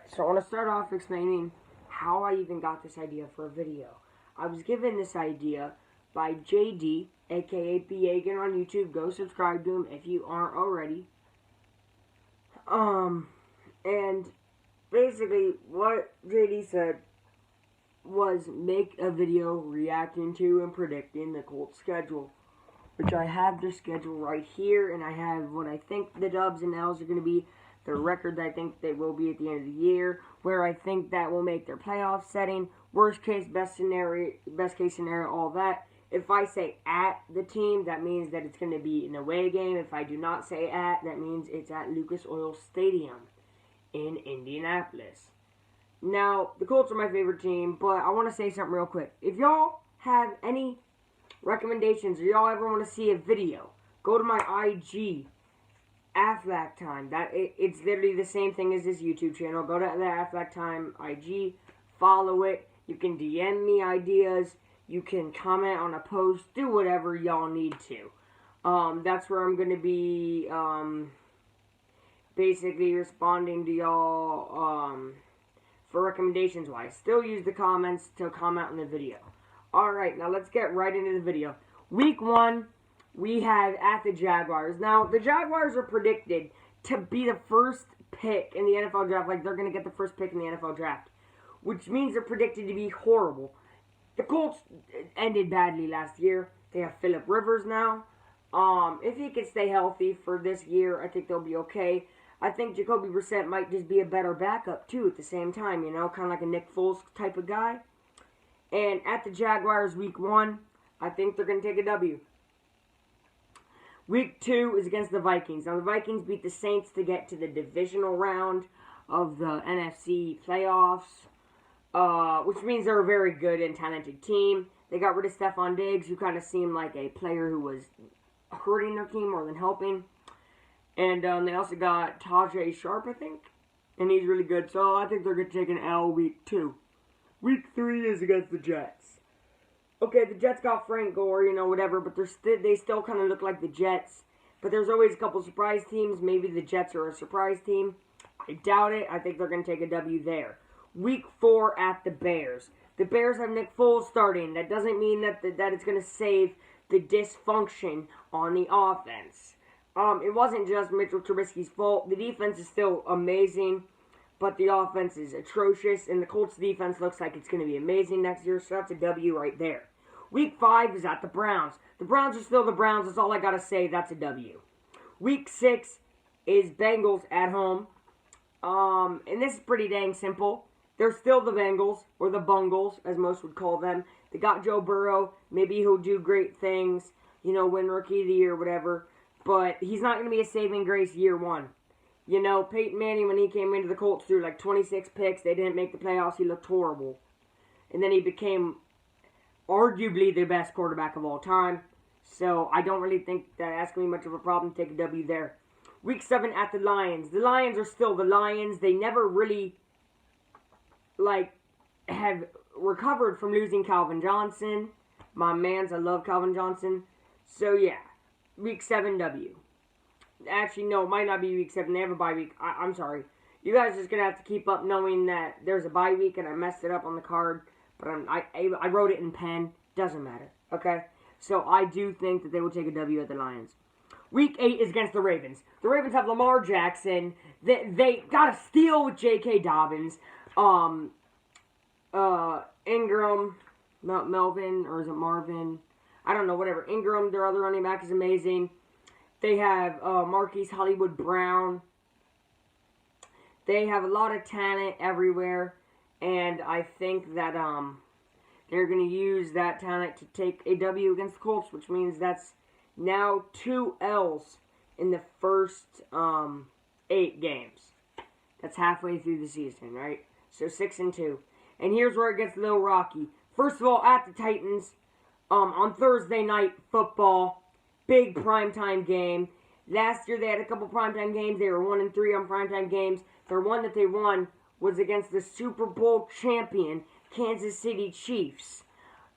so I want to start off explaining how I even got this idea for a video. I was given this idea by JD, aka Beagan on YouTube. Go subscribe to him if you aren't already. And basically what JD said was make a video reacting to and predicting the Colts schedule. Which I have their schedule right here, and I have what I think the Dubs and L's are going to be, the record that I think they will be at the end of the year, where I think that will make their playoff setting, worst case, best case scenario, all that. If I say at the team, that means that it's going to be an away game. If I do not say at, that means it's at Lucas Oil Stadium in Indianapolis. Now, the Colts are my favorite team, but I want to say something real quick. If y'all have any recommendations or y'all ever want to see a video, go to my IG, Aflac Time. It's literally the same thing as this YouTube channel. Go to the Aflac Time IG, follow it. You can DM me ideas. You can comment on a post. Do whatever y'all need to. That's where I'm going to be basically responding to y'all for recommendations wise. Still use the comments to comment on the video. Alright, now let's get right into the video. Week 1, we have at the Jaguars. Now, the Jaguars are predicted to be the first pick in the NFL draft. Like, they're going to get the first pick in the NFL draft. Which means they're predicted to be horrible. The Colts ended badly last year. They have Phillip Rivers now. If he can stay healthy for this year, I think they'll be okay. I think Jacoby Brissett might just be a better backup, too, at the same time. You know, kind of like a Nick Foles type of guy. And at the Jaguars, Week 1, I think they're going to take a W. Week 2 is against the Vikings. Now, the Vikings beat the Saints to get to the divisional round of the NFC playoffs, which means they're a very good and talented team. They got rid of Stephon Diggs, who kind of seemed like a player who was hurting their team more than helping. And they also got Tajay Sharp, I think, and he's really good. So I think they're going to take an L Week 2. Week 3 is against the Jets. Okay, the Jets got Frank Gore, you know, whatever, but they still kind of look like the Jets. But there's always a couple surprise teams. Maybe the Jets are a surprise team. I doubt it. I think they're going to take a W there. Week 4 at the Bears. The Bears have Nick Foles starting. That doesn't mean that it's going to save the dysfunction on the offense. It wasn't just Mitchell Trubisky's fault. The defense is still amazing. But the offense is atrocious, and the Colts defense looks like it's going to be amazing next year, so that's a W right there. Week 5 is at the Browns. The Browns are still the Browns, that's all I got to say, that's a W. Week 6 is Bengals at home, and this is pretty dang simple. They're still the Bengals, or the Bungles, as most would call them. They got Joe Burrow, maybe he'll do great things, you know, win Rookie of the Year, whatever, but he's not going to be a saving grace year 1. You know, Peyton Manning, when he came into the Colts, threw like 26 picks. They didn't make the playoffs. He looked horrible. And then he became arguably the best quarterback of all time. So I don't really think that's going to be much of a problem to take a W there. Week 7 at the Lions. The Lions are still the Lions. They never really, have recovered from losing Calvin Johnson. My mans, I love Calvin Johnson. So, yeah. Week 7 W. Actually, no, it might not be Week 7. They have a bye week. I'm sorry. You guys are just going to have to keep up knowing that there's a bye week and I messed it up on the card. But I wrote it in pen. Doesn't matter. Okay? So I do think that they will take a W at the Lions. Week 8 is against the Ravens. The Ravens have Lamar Jackson. They got a steal with J.K. Dobbins. Ingram, Melvin, or is it Marvin? I don't know, whatever. Ingram, their other running back, is amazing. They have Marquise Hollywood Brown. They have a lot of talent everywhere. And I think that they're going to use that talent to take a W against the Colts, which means that's now 2 L's in the first 8 games. That's halfway through the season, right? So 6-2. And here's where it gets a little rocky. First of all, at the Titans, on Thursday night football. Big primetime game. Last year they had a couple primetime games. They were 1-3 on primetime games. Their one that they won was against the Super Bowl champion Kansas City Chiefs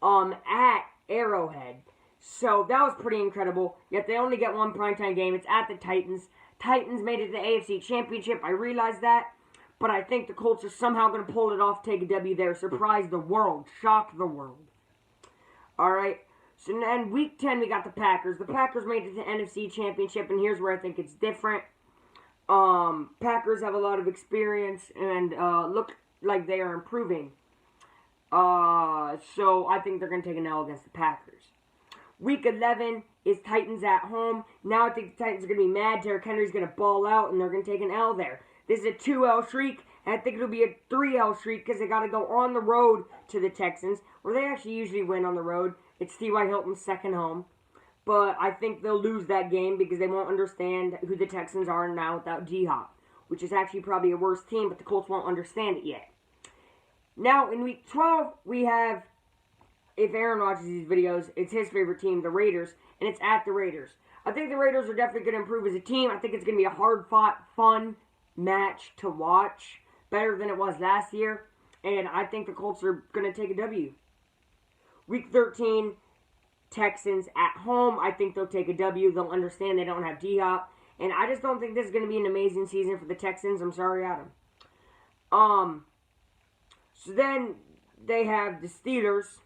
at Arrowhead. So that was pretty incredible. Yet they only get one primetime game. It's at the Titans. Titans made it to the AFC Championship. I realize that. But I think the Colts are somehow going to pull it off, take a W there, surprise the world, shock the world. Alright, so then week 10 we got the Packers. The Packers made it to the NFC Championship, and here's where I think it's different. Packers have a lot of experience and look like they are improving. So I think they're going to take an L against the Packers. Week 11 is Titans at home. Now I think the Titans are going to be mad. Derrick Henry's going to ball out, and they're going to take an L there. This is a 2-L streak, and I think it'll be a 3-L streak because they got to go on the road to the Texans, where they actually usually win on the road. It's T.Y. Hilton's second home. But I think they'll lose that game because they won't understand who the Texans are now without D-Hop, which is actually probably a worse team, but the Colts won't understand it yet. Now, in Week 12, we have, if Aaron watches these videos, it's his favorite team, the Raiders, and it's at the Raiders. I think the Raiders are definitely going to improve as a team. I think it's going to be a hard-fought, fun match to watch, better than it was last year, and I think the Colts are going to take a W. Week 13, Texans at home. I think they'll take a W. They'll understand they don't have D-Hop, and I just don't think this is going to be an amazing season for the Texans. I'm sorry, Adam. So then they have the Steelers.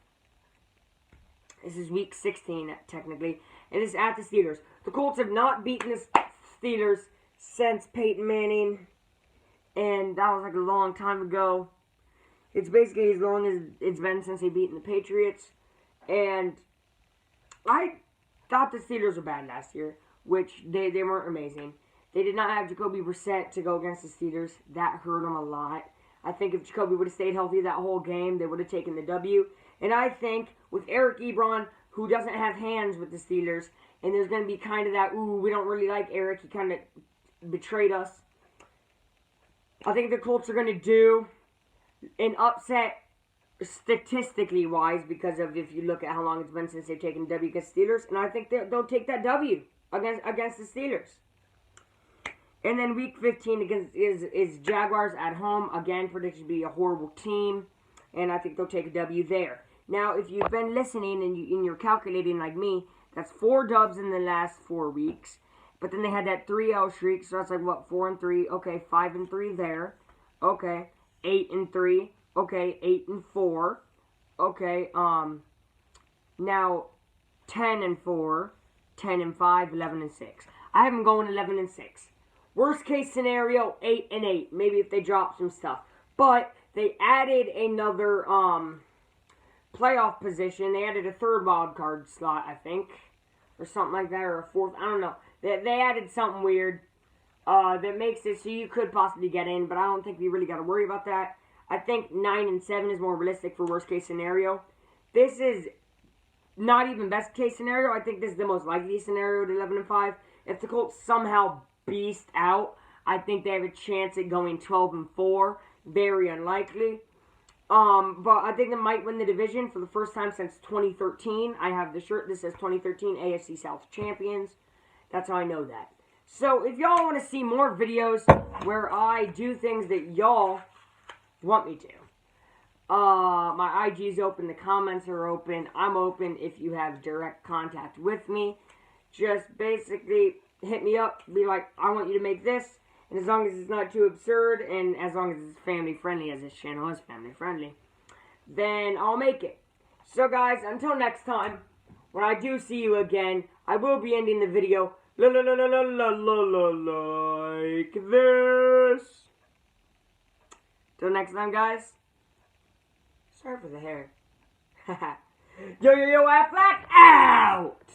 This is week 16, technically. And it's at the Steelers. The Colts have not beaten the Steelers since Peyton Manning. And that was like a long time ago. It's basically as long as it's been since they've beaten the Patriots. And I thought the Steelers were bad last year, which they weren't amazing. They did not have Jacoby Brissett to go against the Steelers. That hurt them a lot. I think if Jacoby would have stayed healthy that whole game, they would have taken the W. And I think with Eric Ebron, who doesn't have hands with the Steelers, and there's going to be kind of that, ooh, we don't really like Eric, he kind of betrayed us. I think the Colts are going to do an upset statistically wise because of if you look at how long it's been since they've taken W against the Steelers, and I think they'll take that W against the Steelers. And then week 15 is Jaguars at home. Again, predicted to be a horrible team. And I think they'll take a W there. Now, if you've been listening and you're calculating like me, that's 4 dubs in the last 4 weeks. But then they had that 3-L streak. So that's like, what, 4-3. Okay, 5-3 there. Okay, 8-3. Okay, 8-4. Okay, now 10-4, 10-5, 11-6. I have them going 11-6. Worst case scenario, 8-8. Maybe if they drop some stuff. But they added another playoff position. They added a 3rd wild card slot, I think. Or something like that. Or a 4th. I don't know. They added something weird that makes it so you could possibly get in. But I don't think we really got to worry about that. I think 9-7 is more realistic for worst case scenario. This is not even best case scenario. I think this is the most likely scenario to 11-5. If the Colts somehow beast out, I think they have a chance at going 12-4. Very unlikely. But I think they might win the division for the first time since 2013. I have the shirt that says 2013 AFC South Champions. That's how I know that. So if y'all want to see more videos where I do things that y'all want me to, my IG is open, the comments are open, I'm open if you have direct contact with me. Just basically hit me up, be like, I want you to make this, and as long as it's not too absurd, and as long as it's family friendly, as this channel is family friendly, then I'll make it. So guys, until next time, when I do see you again, I will be ending the video like this. Till next time, guys. Sorry for the hair. Yo, Aflac, out!